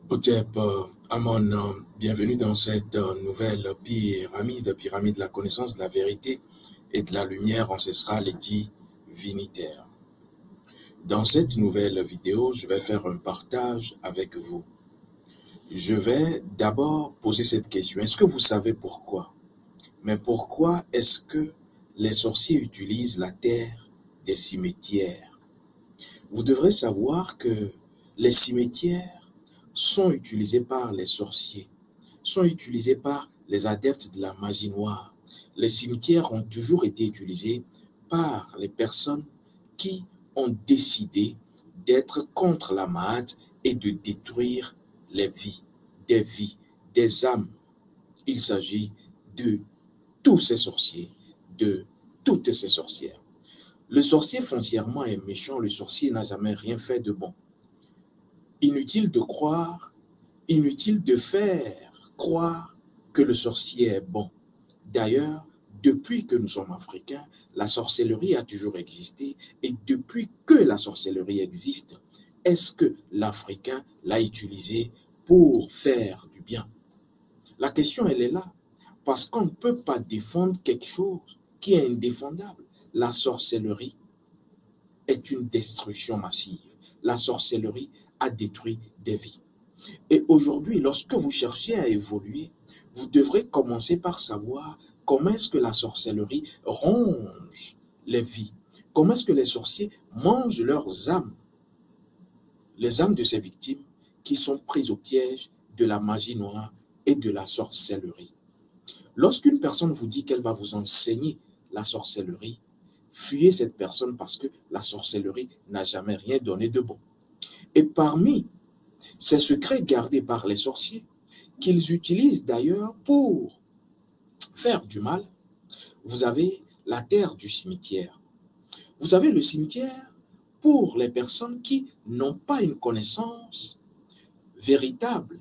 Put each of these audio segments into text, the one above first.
Hotep, Amon, bienvenue dans cette nouvelle pyramide de la connaissance, de la vérité et de la lumière ancestrale et divinitaire. Dans cette nouvelle vidéo, je vais faire un partage avec vous. Je vais d'abord poser cette question. Est-ce que vous savez pourquoi? Mais pourquoi est-ce que les sorciers utilisent la terre des cimetières? Vous devrez savoir que les cimetières sont utilisés par les sorciers, sont utilisés par les adeptes de la magie noire. Les cimetières ont toujours été utilisés par les personnes qui ont décidé d'être contre la Maat et de détruire les vies, des âmes. Il s'agit de tous ces sorciers, de toutes ces sorcières. Le sorcier foncièrement est méchant, le sorcier n'a jamais rien fait de bon. Inutile de croire, inutile de faire croire que le sorcier est bon. D'ailleurs, depuis que nous sommes africains, la sorcellerie a toujours existé et depuis que la sorcellerie existe, est-ce que l'Africain l'a utilisée pour faire du bien? La question, elle est là. Parce qu'on ne peut pas défendre quelque chose qui est indéfendable. La sorcellerie est une destruction massive. La sorcellerie a détruit des vies. Et aujourd'hui, lorsque vous cherchez à évoluer, vous devrez commencer par savoir comment est-ce que la sorcellerie ronge les vies. Comment est-ce que les sorciers mangent leurs âmes, les âmes de ces victimes qui sont prises au piège de la magie noire et de la sorcellerie. Lorsqu'une personne vous dit qu'elle va vous enseigner la sorcellerie, fuyez cette personne parce que la sorcellerie n'a jamais rien donné de bon. Et parmi ces secrets gardés par les sorciers, qu'ils utilisent d'ailleurs pour faire du mal, vous avez la terre du cimetière. Vous avez le cimetière pour les personnes qui n'ont pas une connaissance véritable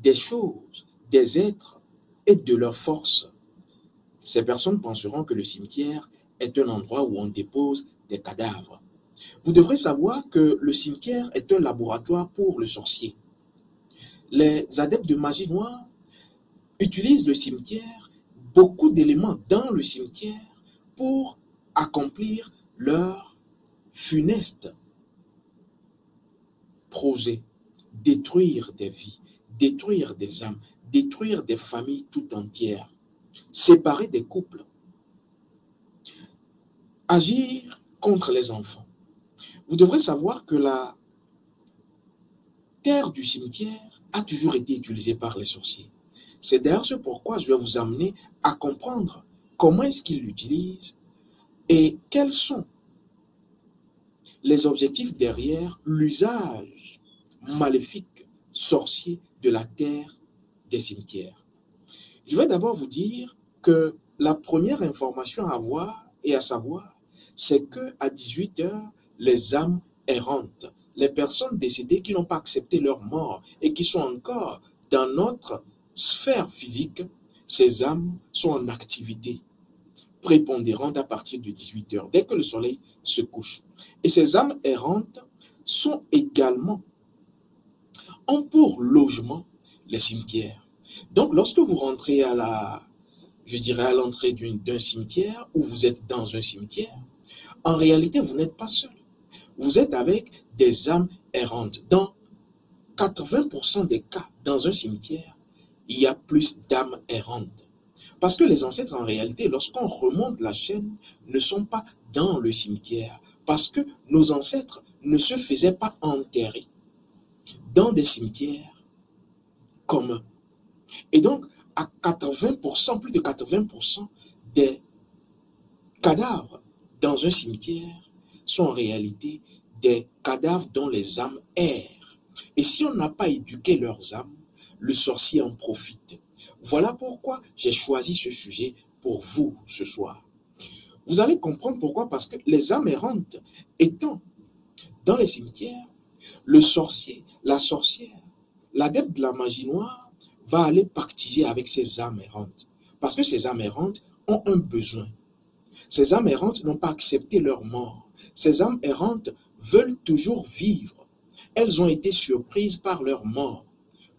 des choses, des êtres et de leurs forces. Ces personnes penseront que le cimetière est un endroit où on dépose des cadavres. Vous devrez savoir que le cimetière est un laboratoire pour le sorcier. Les adeptes de magie noire utilisent le cimetière, beaucoup d'éléments dans le cimetière pour accomplir leur funeste projet, détruire des vies, détruire des âmes, détruire des familles tout entières, séparer des couples, agir contre les enfants. Vous devrez savoir que la terre du cimetière a toujours été utilisée par les sorciers. C'est d'ailleurs ce pourquoi je vais vous amener à comprendre comment est-ce qu'ils l'utilisent et quels sont les objectifs derrière l'usage maléfique, sorcier de la terre des cimetières. Je vais d'abord vous dire que la première information à avoir et à savoir, c'est qu'à 18 heures, les âmes errantes, les personnes décédées qui n'ont pas accepté leur mort et qui sont encore dans notre sphère physique, ces âmes sont en activité prépondérante à partir de 18 heures, dès que le soleil se couche. Et ces âmes errantes sont également, ont pour logement les cimetières. Donc, lorsque vous rentrez je dirais à l'entrée d'un cimetière ou vous êtes dans un cimetière, en réalité, vous n'êtes pas seul. Vous êtes avec des âmes errantes. Dans 80% des cas, dans un cimetière, il y a plus d'âmes errantes. Parce que les ancêtres, en réalité, lorsqu'on remonte la chaîne, ne sont pas dans le cimetière. Parce que nos ancêtres ne se faisaient pas enterrer dans des cimetières communs. Et donc, à 80%, plus de 80% des cadavres dans un cimetière sont en réalité des cadavres dont les âmes errent. Et si on n'a pas éduqué leurs âmes, le sorcier en profite. Voilà pourquoi j'ai choisi ce sujet pour vous ce soir. Vous allez comprendre pourquoi, parce que les âmes errantes étant dans les cimetières, le sorcier, la sorcière, l'adepte de la magie noire va aller pactiser avec ces âmes errantes. Parce que ces âmes errantes ont un besoin. Ces âmes errantes n'ont pas accepté leur mort. Ces âmes errantes veulent toujours vivre. Elles ont été surprises par leur mort.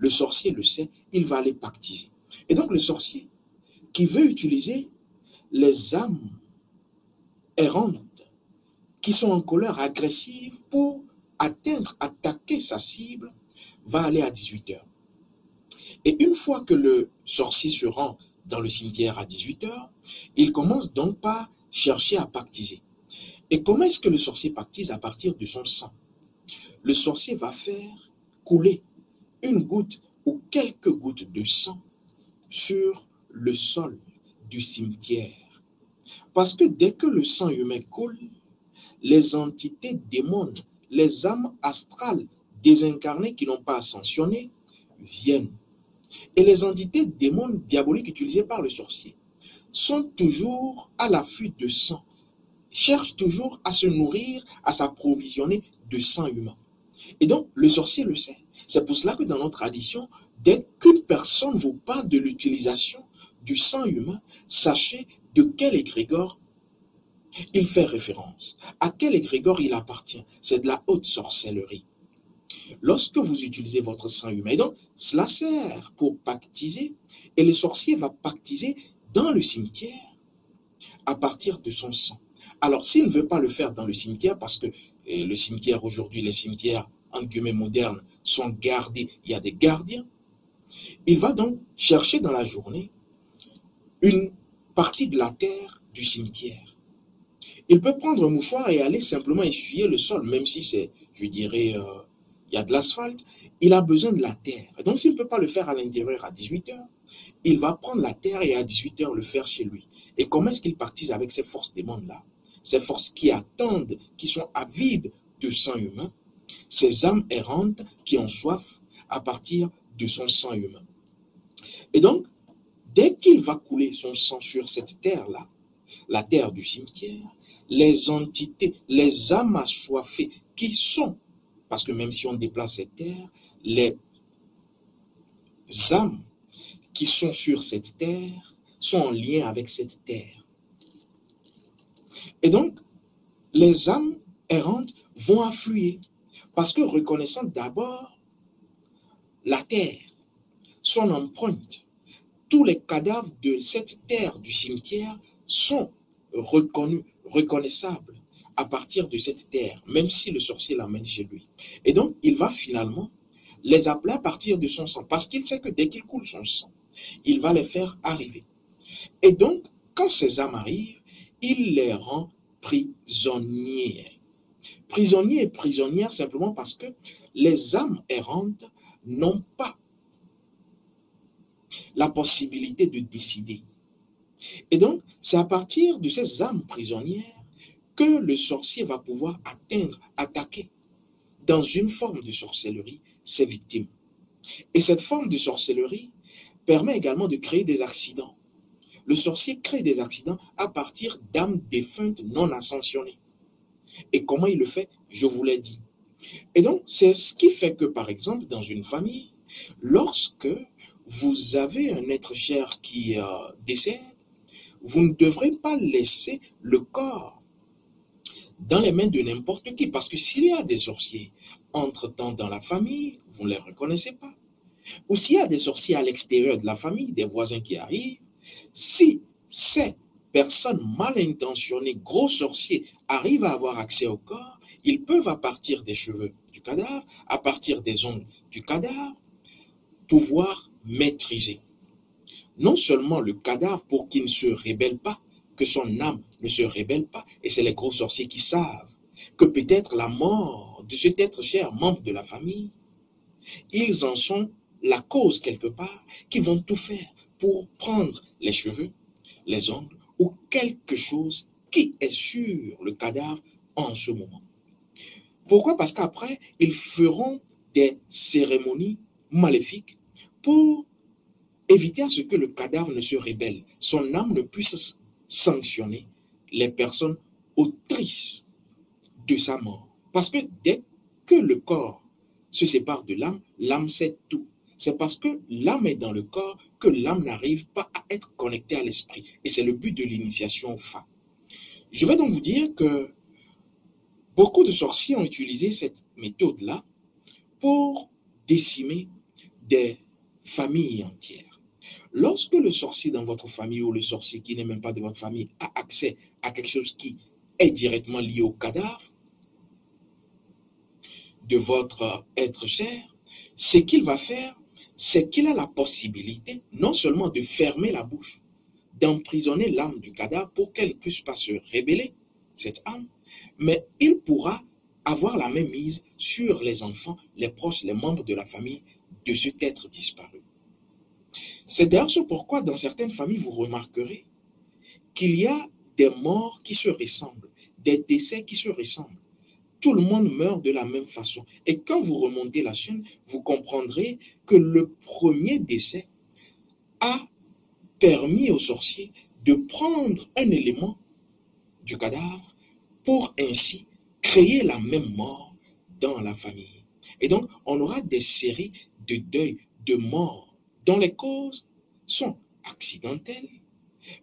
le sorcier le sait, il va aller pactiser. Et donc le sorcier qui veut utiliser les âmes errantes qui sont en colère agressive pour atteindre, attaquer sa cible, va aller à 18 heures. Et une fois que le sorcier se rend dans le cimetière à 18 heures, il commence donc par chercher à pactiser. Et comment est-ce que le sorcier pactise? À partir de son sang. Le sorcier va faire couler une goutte ou quelques gouttes de sang sur le sol du cimetière. Parce que dès que le sang humain coule, les entités démons, les âmes astrales désincarnées qui n'ont pas ascensionné, viennent. Et les entités démons diaboliques utilisées par le sorcier sont toujours à l'affût de sang, cherchent toujours à se nourrir, à s'approvisionner de sang humain. Et donc, le sorcier le sait. C'est pour cela que dans notre tradition, dès qu'une personne vous parle de l'utilisation du sang humain, sachez de quel égrégore il fait référence. À quel égrégore il appartient? C'est de la haute sorcellerie. Lorsque vous utilisez votre sang humain, et donc cela sert pour pactiser, et le sorcier va pactiser dans le cimetière à partir de son sang. Alors s'il ne veut pas le faire dans le cimetière, parce que le cimetière aujourd'hui, les cimetières entre guillemets modernes sont gardés, il y a des gardiens, il va donc chercher dans la journée une partie de la terre du cimetière. Il peut prendre un mouchoir et aller simplement essuyer le sol, même si c'est, je dirais, il y a de l'asphalte, il a besoin de la terre. Donc s'il ne peut pas le faire à l'intérieur à 18 heures, il va prendre la terre et à 18 heures le faire chez lui. Et comment est-ce qu'il pactise avec ces forces démons-là? Ces forces qui attendent, qui sont avides de sang humain, ces âmes errantes qui ont soif à partir de son sang humain. Et donc, dès qu'il va couler son sang sur cette terre-là, la terre du cimetière, les entités, les âmes assoiffées qui sont, parce que même si on déplace cette terre, les âmes qui sont sur cette terre sont en lien avec cette terre. Et donc, les âmes errantes vont affluer, parce que reconnaissant d'abord la terre, son empreinte, tous les cadavres de cette terre du cimetière sont reconnus, reconnaissables à partir de cette terre, même si le sorcier l'amène chez lui. Et donc, il va finalement les appeler à partir de son sang, parce qu'il sait que dès qu'il coule son sang, il va les faire arriver. Et donc, quand ces âmes arrivent, il les rend prisonniers. Prisonniers et prisonnières simplement parce que les âmes errantes n'ont pas la possibilité de décider. Et donc, c'est à partir de ces âmes prisonnières que le sorcier va pouvoir atteindre, attaquer, dans une forme de sorcellerie, ses victimes. Et cette forme de sorcellerie permet également de créer des accidents. Le sorcier crée des accidents à partir d'âmes défuntes non ascensionnées. Et comment il le fait? Je vous l'ai dit. Et donc, c'est ce qui fait que, par exemple, dans une famille, lorsque vous avez un être cher qui décède, vous ne devrez pas laisser le corps dans les mains de n'importe qui. Parce que s'il y a des sorciers entre-temps dans la famille, vous ne les reconnaissez pas. Ou s'il y a des sorciers à l'extérieur de la famille, des voisins qui arrivent, si ces personnes mal intentionnées, gros sorciers, arrivent à avoir accès au corps, ils peuvent, à partir des cheveux du cadavre, à partir des ongles du cadavre, pouvoir maîtriser non seulement le cadavre pour qu'il ne se rébelle pas, que son âme ne se rébelle pas, et c'est les gros sorciers qui savent que peut-être la mort de cet être cher, membre de la famille, ils en sont la cause quelque part, qui vont tout faire pour prendre les cheveux, les ongles ou quelque chose qui est sur le cadavre en ce moment. Pourquoi? Parce qu'après, ils feront des cérémonies maléfiques pour éviter à ce que le cadavre ne se rébelle, son âme ne puisse sanctionner les personnes autrices de sa mort. Parce que dès que le corps se sépare de l'âme, l'âme sait tout. C'est parce que l'âme est dans le corps que l'âme n'arrive pas à être connectée à l'esprit. Et c'est le but de l'initiation au Fa. Je vais donc vous dire que beaucoup de sorciers ont utilisé cette méthode-là pour décimer des familles entières. Lorsque le sorcier dans votre famille ou le sorcier qui n'est même pas de votre famille a accès à quelque chose qui est directement lié au cadavre de votre être cher, ce qu'il va faire, c'est qu'il a la possibilité non seulement de fermer la bouche, d'emprisonner l'âme du cadavre pour qu'elle ne puisse pas se rébeller, cette âme, mais il pourra avoir la même mise sur les enfants, les proches, les membres de la famille de cet être disparu. C'est d'ailleurs ce pourquoi dans certaines familles, vous remarquerez qu'il y a des morts qui se ressemblent, des décès qui se ressemblent. Tout le monde meurt de la même façon. Et quand vous remontez la chaîne, vous comprendrez que le premier décès a permis au sorcier de prendre un élément du cadavre pour ainsi créer la même mort dans la famille. Et donc, on aura des séries de deuils, de morts, dont les causes sont accidentelles,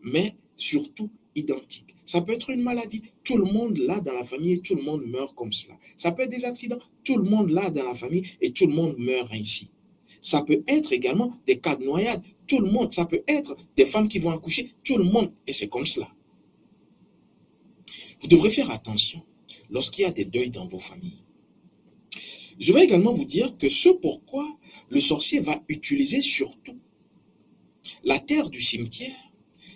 mais surtout identiques. Ça peut être une maladie, tout le monde l'a dans la famille et tout le monde meurt comme cela. Ça peut être des accidents, tout le monde l'a dans la famille et tout le monde meurt ainsi. Ça peut être également des cas de noyade, tout le monde, ça peut être des femmes qui vont accoucher, tout le monde, et c'est comme cela. Vous devrez faire attention lorsqu'il y a des deuils dans vos familles. Je vais également vous dire que ce pourquoi le sorcier va utiliser surtout la terre du cimetière,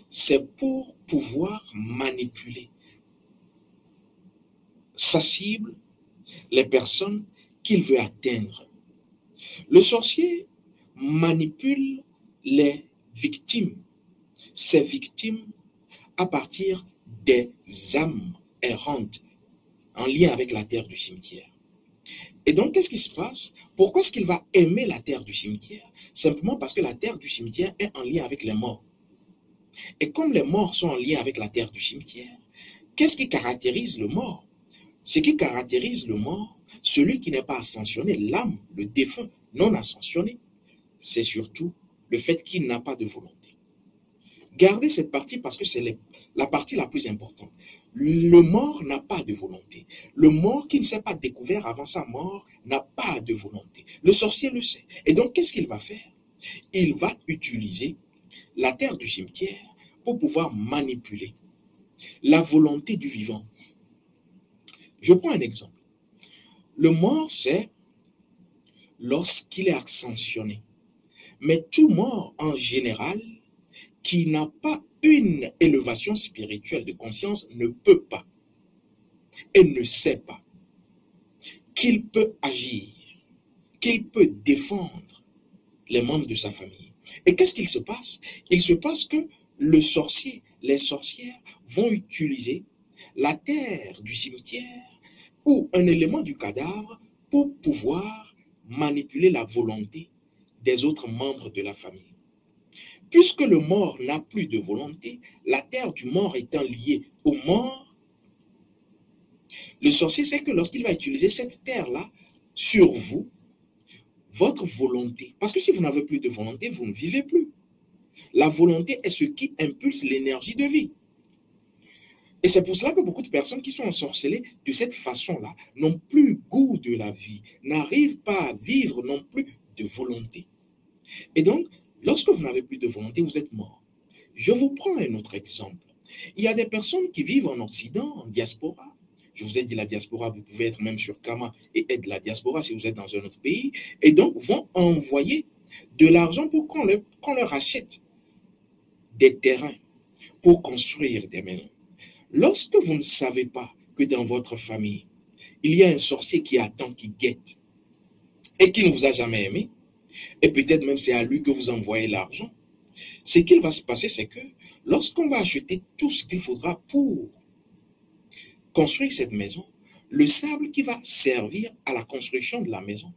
c'est pour pouvoir manipuler sa cible, les personnes qu'il veut atteindre. Le sorcier manipule les victimes, ces victimes à partir des âmes errantes en lien avec la terre du cimetière. Et donc, qu'est-ce qui se passe? Pourquoi est-ce qu'il va aimer la terre du cimetière? Simplement parce que la terre du cimetière est en lien avec les morts. Et comme les morts sont en lien avec la terre du cimetière, qu'est-ce qui caractérise le mort? Ce qui caractérise le mort, celui qui n'est pas ascensionné, l'âme, le défunt non ascensionné, c'est surtout le fait qu'il n'a pas de volonté. Gardez cette partie parce que c'est la partie la plus importante. Le mort n'a pas de volonté. Le mort qui ne s'est pas découvert avant sa mort n'a pas de volonté. Le sorcier le sait. Et donc, qu'est-ce qu'il va faire? Il va utiliser la terre du cimetière pour pouvoir manipuler la volonté du vivant. Je prends un exemple. Le mort, c'est lorsqu'il est ascensionné. Mais tout mort, en général, qui n'a pas une élévation spirituelle de conscience ne peut pas et ne sait pas qu'il peut agir, qu'il peut défendre les membres de sa famille. Et qu'est-ce qu'il se passe? Il se passe que le sorcier, les sorcières vont utiliser la terre du cimetière ou un élément du cadavre pour pouvoir manipuler la volonté des autres membres de la famille. Puisque le mort n'a plus de volonté, la terre du mort étant liée au mort, le sorcier sait que lorsqu'il va utiliser cette terre-là sur vous, votre volonté, parce que si vous n'avez plus de volonté, vous ne vivez plus. La volonté est ce qui impulse l'énergie de vie. Et c'est pour cela que beaucoup de personnes qui sont ensorcelées de cette façon-là n'ont plus goût de la vie, n'arrivent pas à vivre non plus de volonté. Et donc, lorsque vous n'avez plus de volonté, vous êtes mort. Je vous prends un autre exemple. Il y a des personnes qui vivent en Occident, en diaspora. Je vous ai dit la diaspora, vous pouvez être même sur Kama et être de la diaspora si vous êtes dans un autre pays. Et donc, vont envoyer de l'argent pour qu'on leur achète des terrains pour construire des maisons. Lorsque vous ne savez pas que dans votre famille, il y a un sorcier qui attend, qui guette, et qui ne vous a jamais aimé, et peut-être même c'est à lui que vous envoyez l'argent, ce qu'il va se passer, c'est que lorsqu'on va acheter tout ce qu'il faudra pour construire cette maison, le sable qui va servir à la construction de la maison,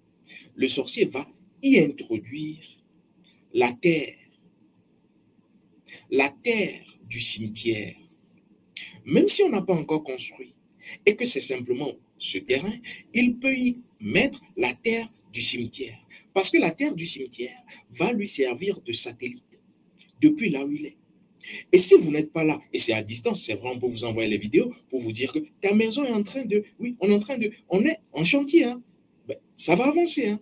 le sorcier va y introduire la terre du cimetière. Même si on n'a pas encore construit et que c'est simplement ce terrain, il peut y mettre la terre du cimetière. Parce que la terre du cimetière va lui servir de satellite depuis là où il est. Et si vous n'êtes pas là, et c'est à distance, c'est vraiment pour vous envoyer les vidéos, pour vous dire que ta maison est en train de, oui, on est en chantier, hein. Ben, ça va avancer, hein.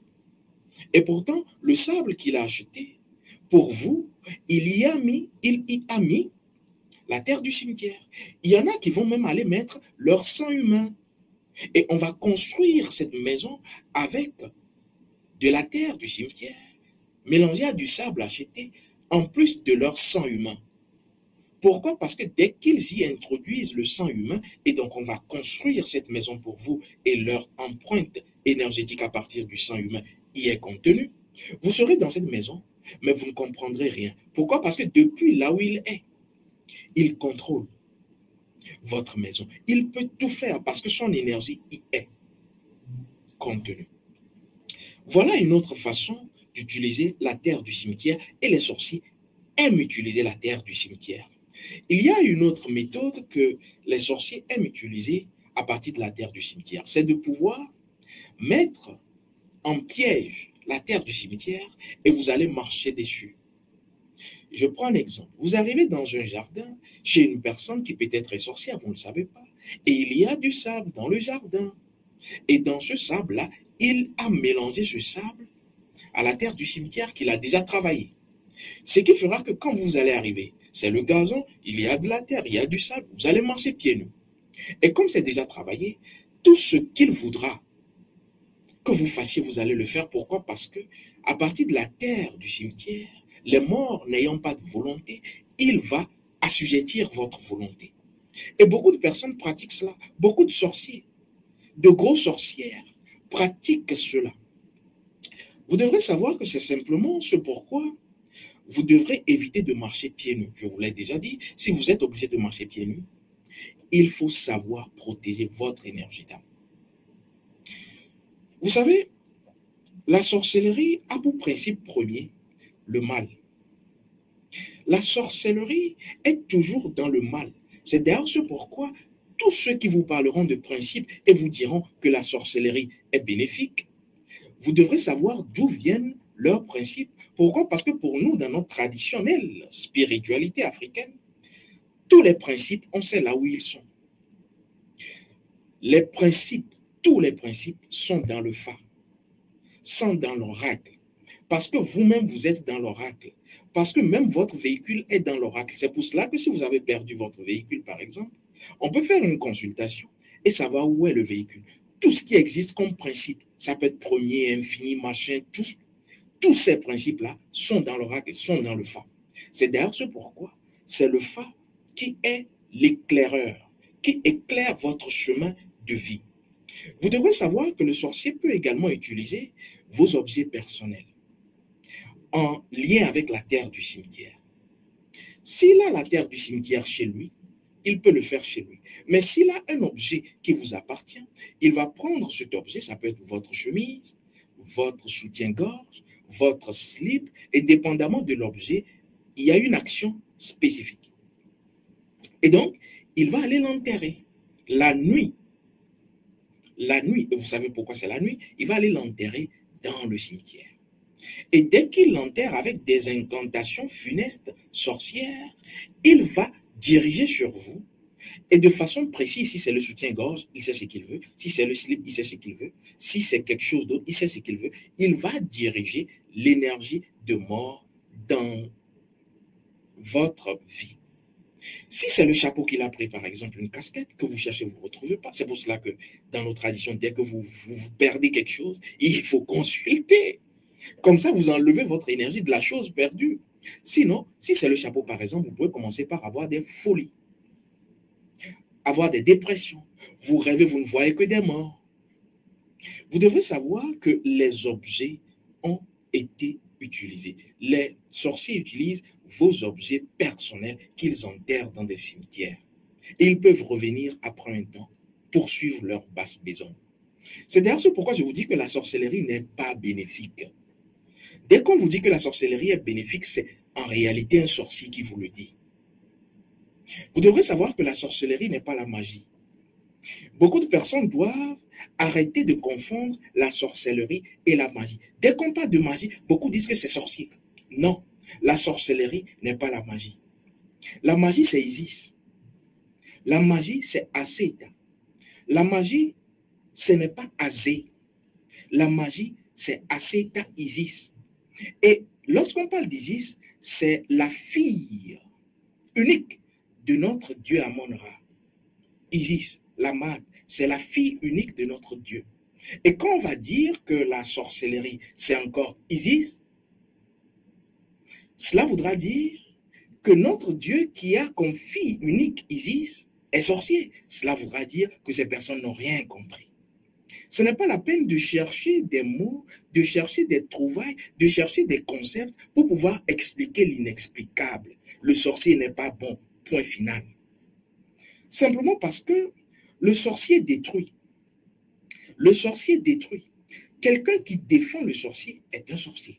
Et pourtant, le sable qu'il a acheté, pour vous, il y a mis la terre du cimetière. Il y en a qui vont même aller mettre leur sang humain. Et on va construire cette maison avec de la terre du cimetière, mélangée à du sable acheté, en plus de leur sang humain. Pourquoi? Parce que dès qu'ils y introduisent le sang humain, et donc on va construire cette maison pour vous, et leur empreinte énergétique à partir du sang humain y est contenue, vous serez dans cette maison, mais vous ne comprendrez rien. Pourquoi? Parce que depuis là où il contrôle votre maison. Il peut tout faire parce que son énergie y est contenue. Voilà une autre façon d'utiliser la terre du cimetière, et les sorciers aiment utiliser la terre du cimetière. Il y a une autre méthode que les sorciers aiment utiliser à partir de la terre du cimetière, c'est de pouvoir mettre en piège la terre du cimetière et vous allez marcher dessus. Je prends un exemple. Vous arrivez dans un jardin chez une personne qui peut-être est sorcière, vous ne le savez pas, et il y a du sable dans le jardin. Et dans ce sable-là, il a mélangé ce sable à la terre du cimetière qu'il a déjà travaillé. Ce qui fera que quand vous allez arriver, c'est le gazon, il y a de la terre, il y a du sable, vous allez marcher pieds nus. Et comme c'est déjà travaillé, tout ce qu'il voudra que vous fassiez, vous allez le faire. Pourquoi? Parce que à partir de la terre du cimetière, les morts n'ayant pas de volonté, il va assujettir votre volonté. Et beaucoup de personnes pratiquent cela. Beaucoup de sorciers, de gros sorcières pratiquent cela. Vous devrez savoir que c'est simplement ce pourquoi vous devrez éviter de marcher pieds nus. Je vous l'ai déjà dit, si vous êtes obligé de marcher pieds nus, il faut savoir protéger votre énergie d'âme. Vous savez, la sorcellerie a pour principe premier le mal. La sorcellerie est toujours dans le mal. C'est d'ailleurs ce pourquoi tous ceux qui vous parleront de principe et vous diront que la sorcellerie est bénéfique, vous devrez savoir d'où viennent leurs principes. Pourquoi? Parce que pour nous, dans notre traditionnelle spiritualité africaine, tous les principes, on sait là où ils sont. Les principes, tous les principes sont dans le fa, sont dans l'oracle. Parce que vous-même, vous êtes dans l'oracle. Parce que même votre véhicule est dans l'oracle. C'est pour cela que si vous avez perdu votre véhicule, par exemple, on peut faire une consultation et savoir où est le véhicule. Tout ce qui existe comme principe, ça peut être premier, infini, machin, tous ces principes-là sont dans l'oracle, sont dans le fa. C'est d'ailleurs ce pourquoi c'est le fa qui est l'éclaireur, qui éclaire votre chemin de vie. Vous devrez savoir que le sorcier peut également utiliser vos objets personnels en lien avec la terre du cimetière. S'il a la terre du cimetière chez lui, il peut le faire chez lui. Mais s'il a un objet qui vous appartient, il va prendre cet objet, ça peut être votre chemise, votre soutien-gorge, votre slip, et dépendamment de l'objet, il y a une action spécifique. Et donc, il va aller l'enterrer la nuit. La nuit, et vous savez pourquoi c'est la nuit, il va aller l'enterrer dans le cimetière. Et dès qu'il l'enterre avec des incantations funestes, sorcières, il va diriger sur vous. Et de façon précise, si c'est le soutien-gorge, il sait ce qu'il veut. Si c'est le slip, il sait ce qu'il veut. Si c'est quelque chose d'autre, il sait ce qu'il veut. Il va diriger l'énergie de mort dans votre vie. Si c'est le chapeau qu'il a pris, par exemple, une casquette que vous cherchez, vous ne retrouvez pas. C'est pour cela que dans nos traditions, dès que vous perdez quelque chose, il faut consulter. Comme ça, vous enlevez votre énergie de la chose perdue. Sinon, si c'est le chapeau, par exemple, vous pouvez commencer par avoir des folies, avoir des dépressions. Vous rêvez, vous ne voyez que des morts. Vous devez savoir que les objets ont été utilisés. Les sorciers utilisent vos objets personnels qu'ils enterrent dans des cimetières. Et ils peuvent revenir après un temps, poursuivre leur basse besogne. C'est d'ailleurs ce pourquoi je vous dis que la sorcellerie n'est pas bénéfique. Dès qu'on vous dit que la sorcellerie est bénéfique, c'est en réalité un sorcier qui vous le dit. Vous devrez savoir que la sorcellerie n'est pas la magie. Beaucoup de personnes doivent arrêter de confondre la sorcellerie et la magie. Dès qu'on parle de magie, beaucoup disent que c'est sorcier. Non, la sorcellerie n'est pas la magie. La magie, c'est Isis. La magie, c'est Aseta. La magie, ce n'est pas Azé. La magie, c'est Aseta Isis. Et lorsqu'on parle d'Isis, c'est la fille unique de notre Dieu Amon-Ra. Isis, la Mad, c'est la fille unique de notre Dieu. Et quand on va dire que la sorcellerie, c'est encore Isis, cela voudra dire que notre Dieu qui a comme fille unique Isis est sorcier. Cela voudra dire que ces personnes n'ont rien compris. Ce n'est pas la peine de chercher des mots, de chercher des trouvailles, de chercher des concepts pour pouvoir expliquer l'inexplicable. Le sorcier n'est pas bon, point final. Simplement parce que le sorcier détruit. Le sorcier détruit. Quelqu'un qui défend le sorcier est un sorcier.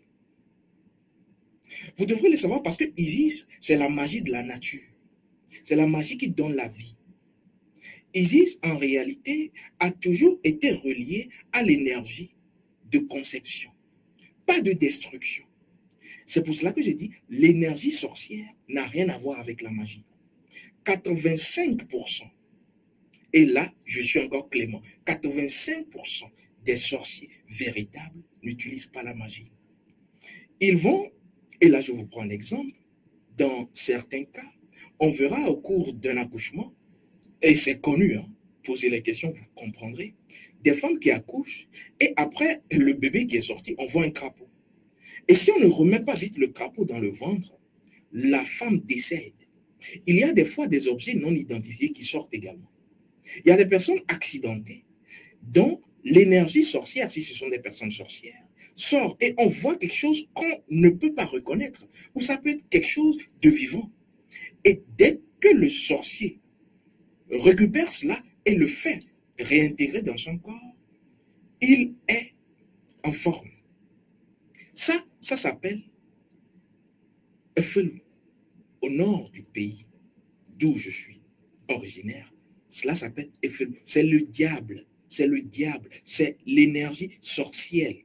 Vous devrez le savoir parce que Isis, c'est la magie de la nature. C'est la magie qui donne la vie. Isis, en réalité, a toujours été reliée à l'énergie de conception, pas de destruction. C'est pour cela que j'ai dit, l'énergie sorcière n'a rien à voir avec la magie. 85%, et là, je suis encore clément, 85% des sorciers véritables n'utilisent pas la magie. Ils vont, et là je vous prends un exemple, dans certains cas, on verra au cours d'un accouchement, et c'est connu, hein, posez les questions, vous comprendrez, des femmes qui accouchent, et après le bébé qui est sorti, on voit un crapaud. Et si on ne remet pas vite le crapaud dans le ventre, la femme décède. Il y a des fois des objets non identifiés qui sortent également. Il y a des personnes accidentées dont l'énergie sorcière, si ce sont des personnes sorcières, sort et on voit quelque chose qu'on ne peut pas reconnaître, ou ça peut être quelque chose de vivant. Et dès que le sorcier récupère cela et le fait réintégrer dans son corps, il est en forme. Ça s'appelle Efelou. Au nord du pays d'où je suis originaire, cela s'appelle Efelou. C'est le diable, c'est l'énergie sorcière.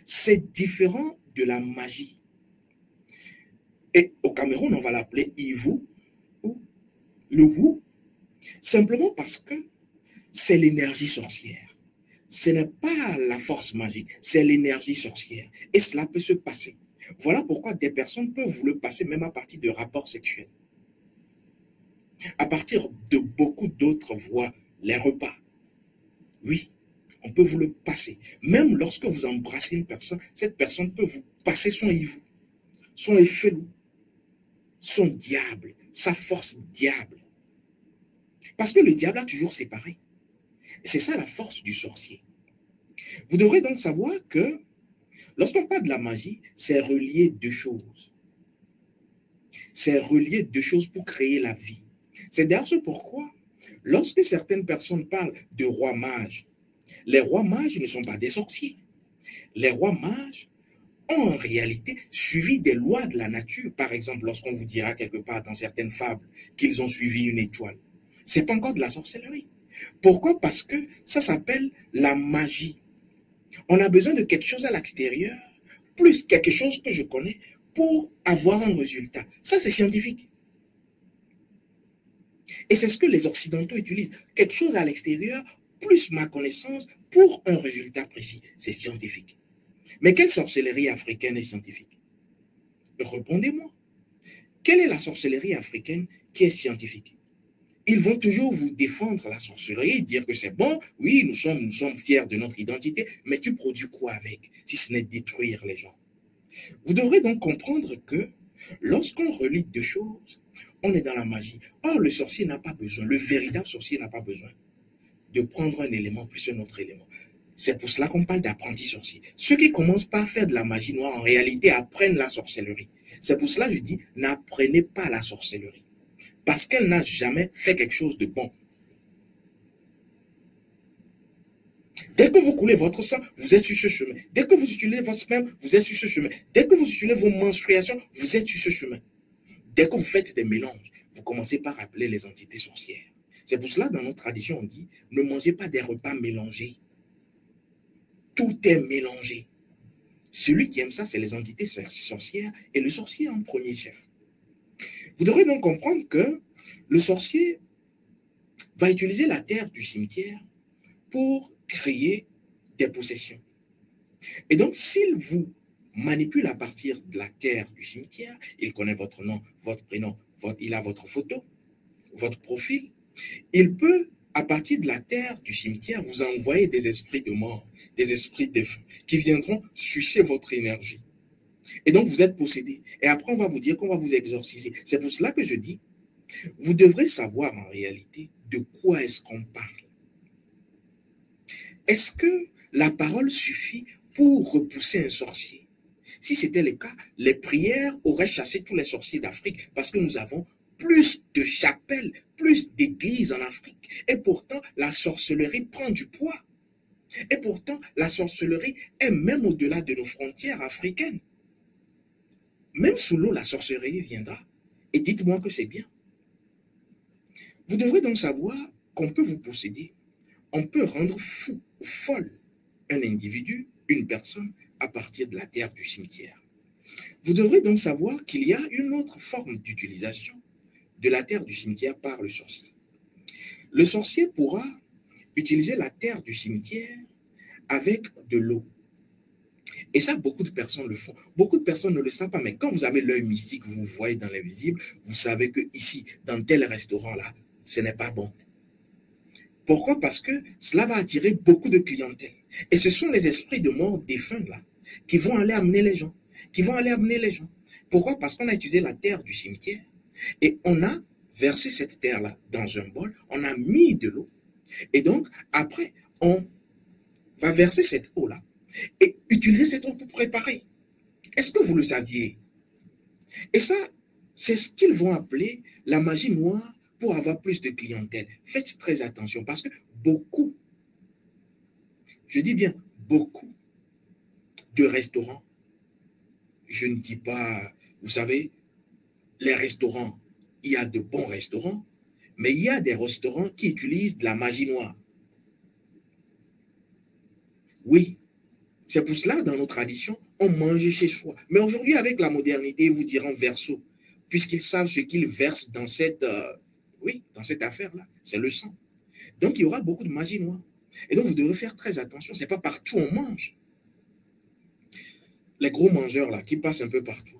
C'est différent de la magie. Et au Cameroun, on va l'appeler Ivou ou le Wou, simplement parce que c'est l'énergie sorcière. Ce n'est pas la force magique, c'est l'énergie sorcière. Et cela peut se passer. Voilà pourquoi des personnes peuvent vous le passer même à partir de rapports sexuels. À partir de beaucoup d'autres voies, les repas. Oui, on peut vous le passer. Même lorsque vous embrassez une personne, cette personne peut vous passer son Ivou, son Efelou, son diable, sa force diable. Parce que le diable a toujours séparé. C'est ça la force du sorcier. Vous devrez donc savoir que lorsqu'on parle de la magie, c'est relier deux choses. C'est relier deux choses pour créer la vie. C'est d'ailleurs ce pourquoi, lorsque certaines personnes parlent de rois mages, les rois mages ne sont pas des sorciers. Les rois mages ont en réalité suivi des lois de la nature. Par exemple, lorsqu'on vous dira quelque part dans certaines fables qu'ils ont suivi une étoile, ce n'est pas encore de la sorcellerie. Pourquoi? Parce que ça s'appelle la magie. On a besoin de quelque chose à l'extérieur, plus quelque chose que je connais, pour avoir un résultat. Ça, c'est scientifique. Et c'est ce que les Occidentaux utilisent. Quelque chose à l'extérieur, plus ma connaissance, pour un résultat précis. C'est scientifique. Mais quelle sorcellerie africaine est scientifique? Répondez-moi. Quelle est la sorcellerie africaine qui est scientifique? Ils vont toujours vous défendre la sorcellerie, dire que c'est bon, oui, nous sommes fiers de notre identité, mais tu produis quoi avec, si ce n'est détruire les gens? Vous devrez donc comprendre que lorsqu'on relie deux choses, on est dans la magie. Or, le sorcier n'a pas besoin, le véritable sorcier n'a pas besoin de prendre un élément plus un autre élément. C'est pour cela qu'on parle d'apprenti sorcier. Ceux qui commencent par faire de la magie noire, en réalité, apprennent la sorcellerie. C'est pour cela que je dis, n'apprenez pas la sorcellerie. Parce qu'elle n'a jamais fait quelque chose de bon. Dès que vous coulez votre sang, vous êtes sur ce chemin. Dès que vous utilisez votre sperme, vous êtes sur ce chemin. Dès que vous utilisez vos menstruations, vous êtes sur ce chemin. Dès que vous faites des mélanges, vous commencez par appeler les entités sorcières. C'est pour cela, dans notre tradition, on dit, ne mangez pas des repas mélangés. Tout est mélangé. Celui qui aime ça, c'est les entités sorcières et le sorcier en premier chef. Vous devrez donc comprendre que le sorcier va utiliser la terre du cimetière pour créer tes possessions. Et donc, s'il vous manipule à partir de la terre du cimetière, il connaît votre nom, votre prénom, il a votre photo, votre profil, il peut, à partir de la terre du cimetière, vous envoyer des esprits de mort, des esprits défunts, qui viendront sucer votre énergie. Et donc, vous êtes possédé. Et après, on va vous dire qu'on va vous exorciser. C'est pour cela que je dis, vous devrez savoir en réalité de quoi est-ce qu'on parle. Est-ce que la parole suffit pour repousser un sorcier? Si c'était le cas, les prières auraient chassé tous les sorciers d'Afrique parce que nous avons plus de chapelles, plus d'églises en Afrique. Et pourtant, la sorcellerie prend du poids. Et pourtant, la sorcellerie est même au-delà de nos frontières africaines. Même sous l'eau, la sorcellerie viendra. Et dites-moi que c'est bien. Vous devrez donc savoir qu'on peut vous posséder. On peut rendre fou ou folle un individu, une personne, à partir de la terre du cimetière. Vous devrez donc savoir qu'il y a une autre forme d'utilisation de la terre du cimetière par le sorcier. Le sorcier pourra utiliser la terre du cimetière avec de l'eau. Et ça, beaucoup de personnes le font. Beaucoup de personnes ne le savent pas, mais quand vous avez l'œil mystique, vous voyez dans l'invisible, vous savez que ici, dans tel restaurant-là, ce n'est pas bon. Pourquoi? Parce que cela va attirer beaucoup de clientèle. Et ce sont les esprits de mort défunts là qui vont aller amener les gens. Pourquoi? Parce qu'on a utilisé la terre du cimetière et on a versé cette terre-là dans un bol, on a mis de l'eau. Et donc, après, on va verser cette eau-là et utiliser cette eau pour préparer. Est-ce que vous le saviez? Et ça, c'est ce qu'ils vont appeler la magie noire pour avoir plus de clientèle. Faites très attention parce que beaucoup, je dis bien beaucoup de restaurants, je ne dis pas, vous savez, les restaurants, il y a de bons restaurants, mais il y a des restaurants qui utilisent de la magie noire. Oui, c'est pour cela, dans nos traditions, on mange chez soi. Mais aujourd'hui, avec la modernité, ils vous diront verso, puisqu'ils savent ce qu'ils versent dans cette, dans cette affaire-là. C'est le sang. Donc, il y aura beaucoup de magie noire. Et donc, vous devrez faire très attention. Ce n'est pas partout on mange. Les gros mangeurs, là, qui passent un peu partout.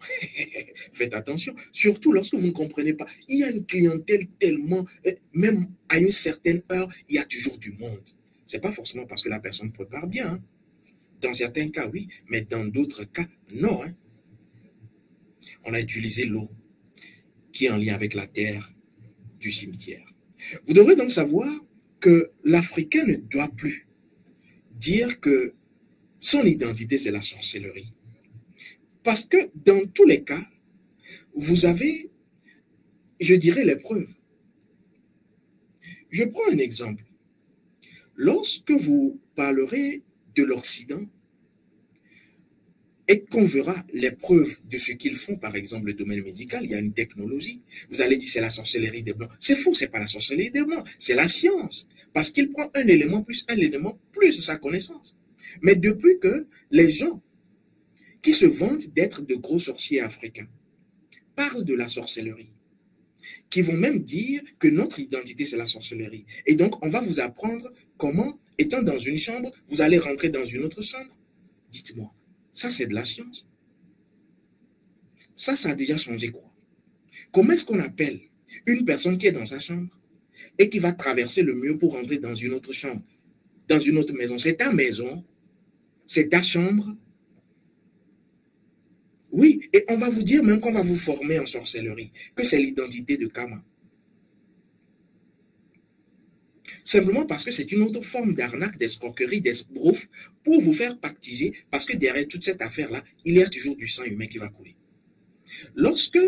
Faites attention. Surtout lorsque vous ne comprenez pas. Il y a une clientèle tellement, même à une certaine heure, il y a toujours du monde. Ce n'est pas forcément parce que la personne prépare bien. Hein. Dans certains cas, oui, mais dans d'autres cas, non. Hein. On a utilisé l'eau qui est en lien avec la terre du cimetière. Vous devrez donc savoir que l'Africain ne doit plus dire que son identité, c'est la sorcellerie. Parce que dans tous les cas, vous avez, je dirais, les preuves. Je prends un exemple. Lorsque vous parlerez de l'Occident et qu'on verra les preuves de ce qu'ils font, par exemple, le domaine médical, il y a une technologie. Vous allez dire c'est la sorcellerie des Blancs. C'est faux, c'est pas la sorcellerie des Blancs, c'est la science. Parce qu'il prend un élément plus sa connaissance. Mais depuis que les gens qui se vantent d'être de gros sorciers africains parlent de la sorcellerie, qui vont même dire que notre identité, c'est la sorcellerie. Et donc, on va vous apprendre comment, étant dans une chambre, vous allez rentrer dans une autre chambre. Dites-moi, ça, c'est de la science. Ça a déjà changé quoi? Comment est-ce qu'on appelle une personne qui est dans sa chambre et qui va traverser le mur pour rentrer dans une autre chambre, dans une autre maison? C'est ta maison, c'est ta chambre. Oui, et on va vous dire même qu'on va vous former en sorcellerie, que c'est l'identité de Kama. Simplement parce que c'est une autre forme d'arnaque, d'escroquerie, d'esbrouf pour vous faire pactiser, parce que derrière toute cette affaire-là, il y a toujours du sang humain qui va couler. Lorsque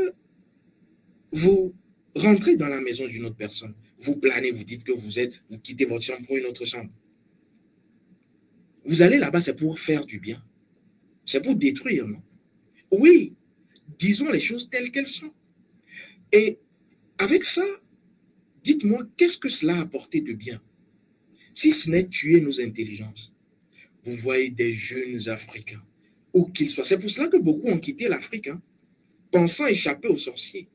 vous rentrez dans la maison d'une autre personne, vous planez, vous dites que vous quittez votre chambre pour une autre chambre. Vous allez là-bas, c'est pour faire du bien. C'est pour détruire, non? Oui, disons les choses telles qu'elles sont. Et avec ça, dites-moi, qu'est-ce que cela a apporté de bien? Si ce n'est tuer nos intelligences. Vous voyez des jeunes Africains, où qu'ils soient. C'est pour cela que beaucoup ont quitté l'Afrique, hein, pensant échapper aux sorciers.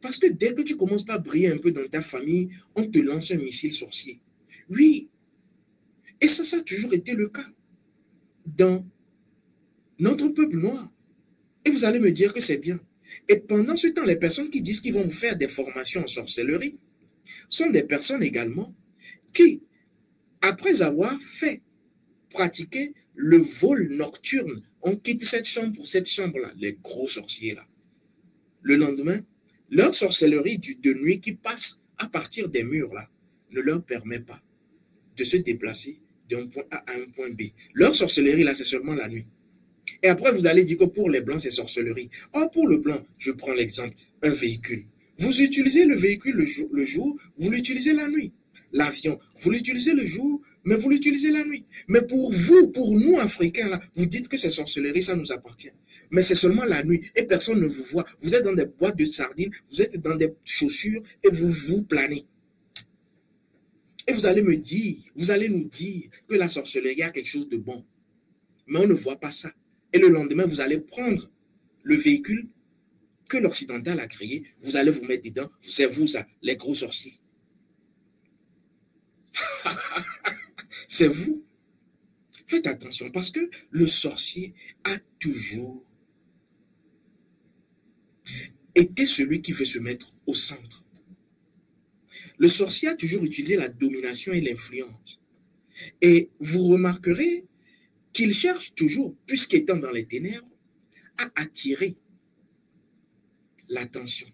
Parce que dès que tu commences pas à briller un peu dans ta famille, on te lance un missile sorcier. Oui. Et ça a toujours été le cas dans notre peuple noir. Et vous allez me dire que c'est bien. Et pendant ce temps, les personnes qui disent qu'ils vont vous faire des formations en sorcellerie sont des personnes également qui, après avoir fait pratiquer le vol nocturne, on quitte cette chambre pour cette chambre-là, les gros sorciers là. Le lendemain, leur sorcellerie de nuit qui passe à partir des murs là ne leur permet pas de se déplacer d'un point A à un point B. Leur sorcellerie là, c'est seulement la nuit. Et après, vous allez dire que pour les blancs, c'est sorcellerie. Or, pour le blanc, je prends l'exemple, un véhicule. Vous utilisez le véhicule le jour, vous l'utilisez la nuit. L'avion, vous l'utilisez le jour, mais vous l'utilisez la nuit. Mais pour vous, pour nous, Africains, là, vous dites que c'est sorcellerie, ça nous appartient. Mais c'est seulement la nuit et personne ne vous voit. Vous êtes dans des boîtes de sardines, vous êtes dans des chaussures et vous planez. Et vous allez me dire, vous allez nous dire que la sorcellerie a quelque chose de bon. Mais on ne voit pas ça. Et le lendemain, vous allez prendre le véhicule que l'occidental a créé, vous allez vous mettre dedans, c'est vous ça, les gros sorciers. C'est vous. Faites attention parce que le sorcier a toujours été celui qui veut se mettre au centre. Le sorcier a toujours utilisé la domination et l'influence. Et vous remarquerez qu'il cherche toujours, puisqu'étant dans les ténèbres, à attirer l'attention.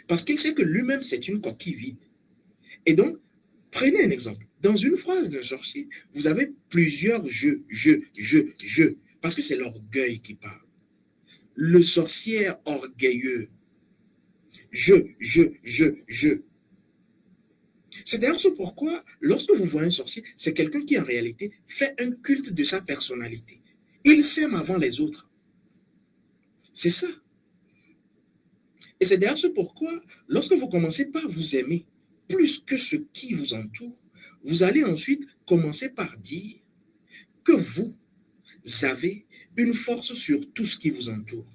Parce qu'il sait que lui-même, c'est une coquille vide. Et donc, prenez un exemple. Dans une phrase d'un sorcier, vous avez plusieurs je. Parce que c'est l'orgueil qui parle. Le sorcier est orgueilleux. Je. C'est d'ailleurs ce pourquoi, lorsque vous voyez un sorcier, c'est quelqu'un qui en réalité fait un culte de sa personnalité. Il s'aime avant les autres. C'est ça. Et c'est d'ailleurs ce pourquoi, lorsque vous commencez par vous aimer plus que ce qui vous entoure, vous allez ensuite commencer par dire que vous avez une force sur tout ce qui vous entoure.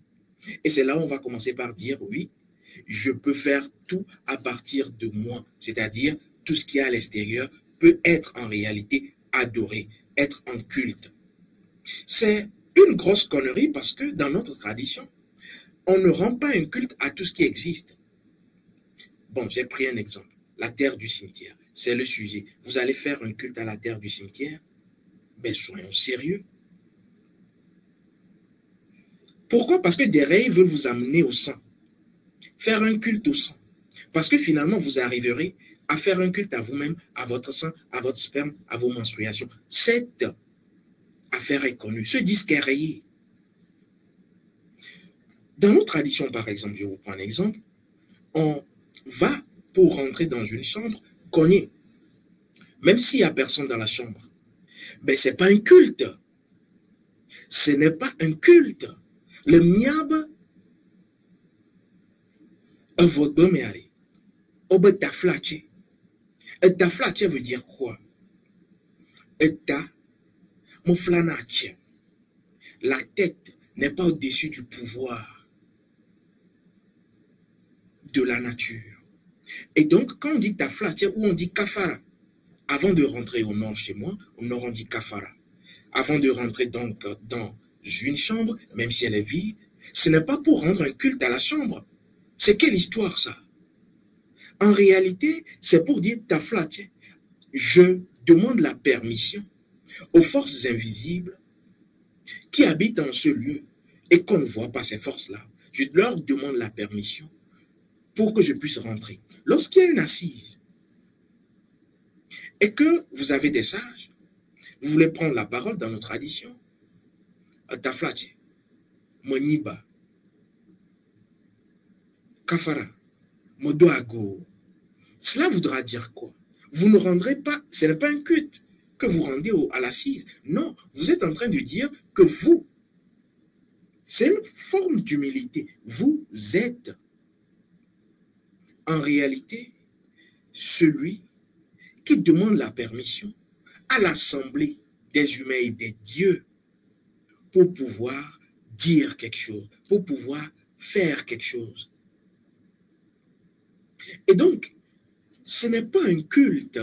Et c'est là où on va commencer par dire, oui, je peux faire tout à partir de moi. C'est-à-dire, tout ce qui est à l'extérieur peut être en réalité adoré, être en culte. C'est une grosse connerie parce que dans notre tradition, on ne rend pas un culte à tout ce qui existe. Bon, j'ai pris un exemple. La terre du cimetière, c'est le sujet. Vous allez faire un culte à la terre du cimetière? Ben, soyons sérieux. Pourquoi? Parce que derrière, ils veulent vous amener au sang. Faire un culte au sang. Parce que finalement, vous arriverez à faire un culte à vous-même, à votre sang, à votre sperme, à vos menstruations. Cette affaire est connue. Ce disque est rayé. Dans nos traditions, par exemple, je vous prends un exemple, on va, pour rentrer dans une chambre, cogner. Même s'il n'y a personne dans la chambre. Ben, ce n'est pas un culte. Ce n'est pas un culte. Le miab, avodomeari, obetaflache. Etaflache veut dire quoi? Eta, moflanache. La tête n'est pas au-dessus du pouvoir de la nature. Et donc, quand on dit taflache ou on dit kafara, avant de rentrer au nord chez moi, au nord on dit kafara. Avant de rentrer donc dans une chambre, même si elle est vide, ce n'est pas pour rendre un culte à la chambre. C'est quelle histoire ça? En réalité, c'est pour dire taflache. Je demande la permission aux forces invisibles qui habitent dans ce lieu et qu'on ne voit pas ces forces-là. Je leur demande la permission pour que je puisse rentrer. Lorsqu'il y a une assise et que vous avez des sages, vous voulez prendre la parole dans nos traditions, taflache, moniba, kafara, modoago. Cela voudra dire quoi? Vous ne rendrez pas, ce n'est pas un culte que vous rendez à l'assise. Non, vous êtes en train de dire que vous, c'est une forme d'humilité. Vous êtes en réalité celui qui demande la permission à l'assemblée des humains et des dieux pour pouvoir dire quelque chose, pour pouvoir faire quelque chose. Et donc, ce n'est pas un culte,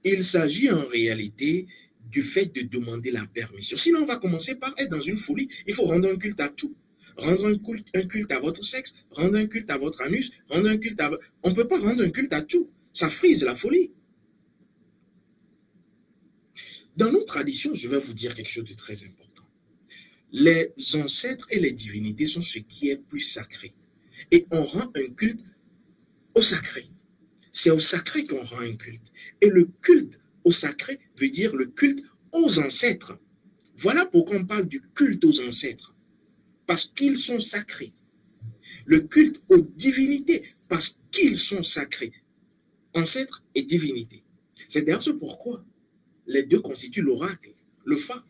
Il s'agit en réalité du fait de demander la permission. Sinon, on va commencer par être dans une folie. Il faut rendre un culte à tout. Rendre un culte à votre sexe, rendre un culte à votre anus, rendre un culte à... On ne peut pas rendre un culte à tout. Ça frise la folie. Dans nos traditions, je vais vous dire quelque chose de très important. Les ancêtres et les divinités sont ce qui est plus sacré. Et on rend un culte au sacré. C'est au sacré qu'on rend un culte. Et le culte au sacré veut dire le culte aux ancêtres. Voilà pourquoi on parle du culte aux ancêtres. Parce qu'ils sont sacrés. Le culte aux divinités, parce qu'ils sont sacrés. Ancêtres et divinités. C'est d'ailleurs ce pourquoi les deux constituent l'oracle, le fa.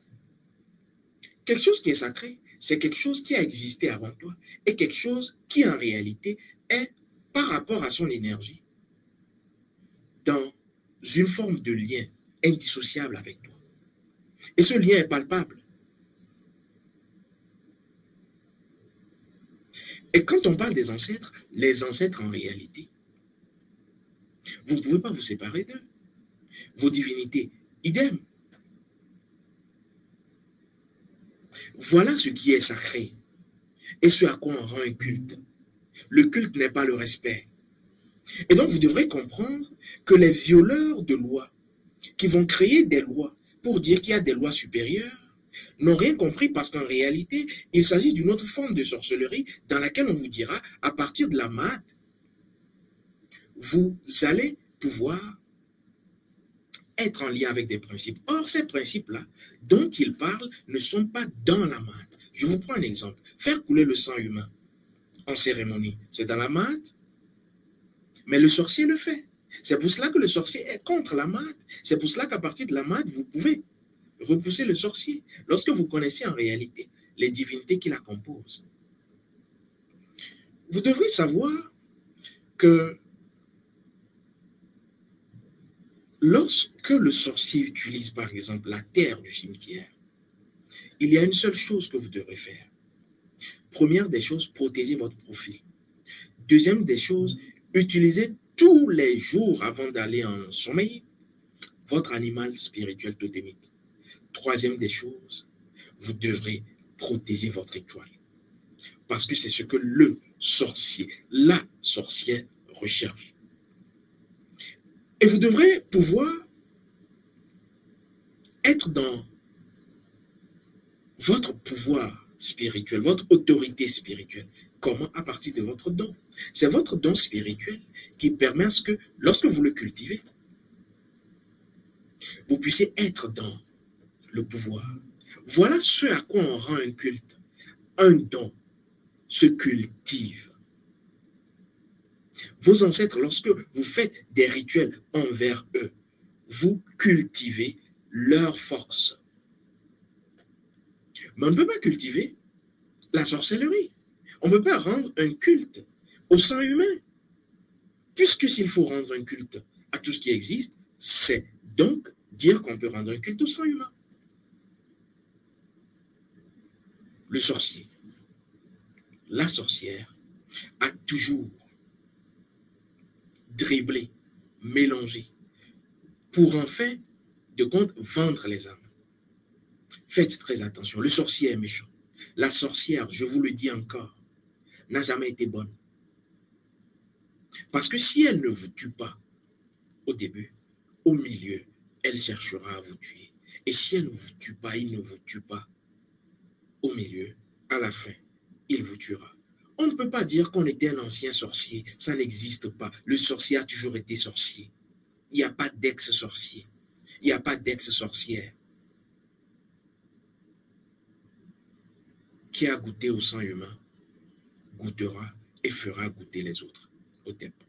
Quelque chose qui est sacré, c'est quelque chose qui a existé avant toi et quelque chose qui en réalité est par rapport à son énergie dans une forme de lien indissociable avec toi. Et ce lien est palpable. Et quand on parle des ancêtres, les ancêtres en réalité, vous ne pouvez pas vous séparer d'eux. Vos divinités, idem. Voilà ce qui est sacré et ce à quoi on rend un culte. Le culte n'est pas le respect. Et donc vous devrez comprendre que les violeurs de lois qui vont créer des lois pour dire qu'il y a des lois supérieures n'ont rien compris parce qu'en réalité, il s'agit d'une autre forme de sorcellerie dans laquelle on vous dira, à partir de la maths, vous allez pouvoir être en lien avec des principes. Or, ces principes-là, dont ils parlent, ne sont pas dans la maths. Je vous prends un exemple. Faire couler le sang humain en cérémonie, c'est dans la maths, mais le sorcier le fait. C'est pour cela que le sorcier est contre la maths. C'est pour cela qu'à partir de la maths, vous pouvez repousser le sorcier. Lorsque vous connaissez en réalité les divinités qui la composent. Vous devrez savoir que lorsque le sorcier utilise par exemple la terre du cimetière, il y a une seule chose que vous devrez faire. Première des choses, protégez votre profil. Deuxième des choses, utilisez tous les jours avant d'aller en sommeil votre animal spirituel totémique. Troisième des choses, vous devrez protéger votre étoile. Parce que c'est ce que le sorcier, la sorcière recherche. Et vous devrez pouvoir être dans votre pouvoir spirituel, votre autorité spirituelle. Comment? À partir de votre don. C'est votre don spirituel qui permet à ce que, lorsque vous le cultivez, vous puissiez être dans le pouvoir. Voilà ce à quoi on rend un culte. Un don se cultive. Vos ancêtres, lorsque vous faites des rituels envers eux, vous cultivez leur force. Mais on ne peut pas cultiver la sorcellerie. On ne peut pas rendre un culte au sang humain. Puisque s'il faut rendre un culte à tout ce qui existe, c'est donc dire qu'on peut rendre un culte au sang humain. Le sorcier, la sorcière, a toujours dribblé, mélangé, pour en fin de compte vendre les âmes. Faites très attention, le sorcier est méchant. La sorcière, je vous le dis encore, n'a jamais été bonne. Parce que si elle ne vous tue pas au début, au milieu, elle cherchera à vous tuer. Et si elle ne vous tue pas, il ne vous tue pas au milieu, à la fin, il vous tuera. On ne peut pas dire qu'on était un ancien sorcier. Ça n'existe pas. Le sorcier a toujours été sorcier. Il n'y a pas d'ex-sorcier. Il n'y a pas d'ex-sorcière. Qui a goûté au sang humain, goûtera et fera goûter les autres au temple.